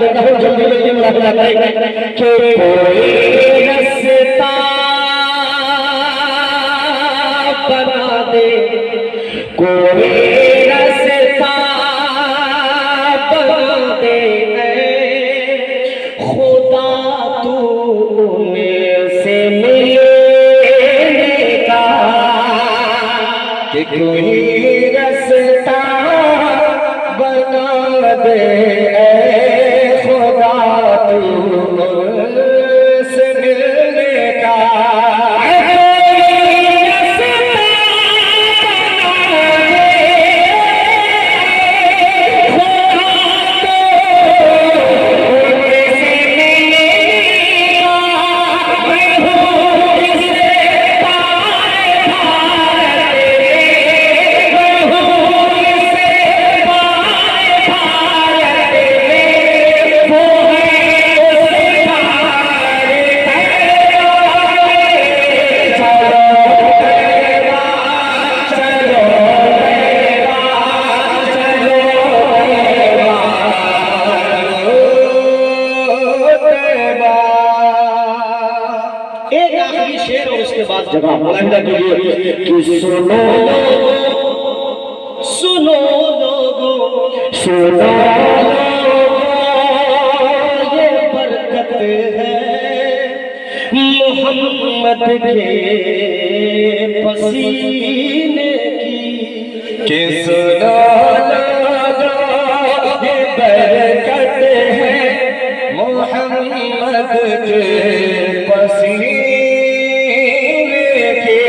देता हूँ, जल्दी जल्दी मुलाकात करें कि कोई रास्ता बना दे, कोई रास्ता बना दे खुदा तू उनसे मिलने का, कि कोई रास्ता बना दे खुदा तू उनसे मिलने का। एक आखिरी शेर और उसके बाद जगह मुलाहिदा कीजिए कि सुनो सुनो लोगो सुनो ये बरकत है मोहम्मद के पसीने की, कि सुनो लोगो ये बरकत है मोहम्मद के पसीने की।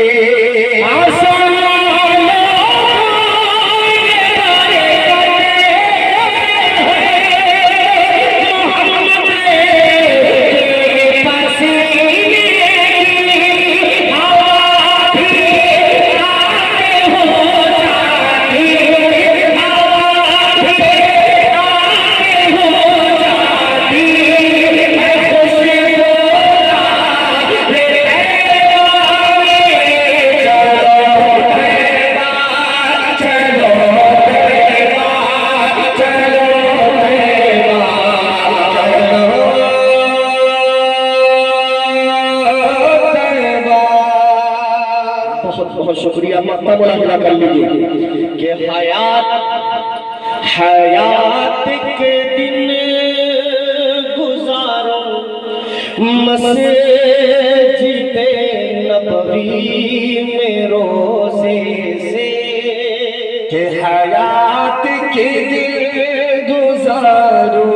बहुत शुक्रिया, मक्ता मुलाहिदा कर लीजिए कि हयात के दिन गुजारो मस्जिद नबवी में रोज़े से, कि हयात के दिन गुजारो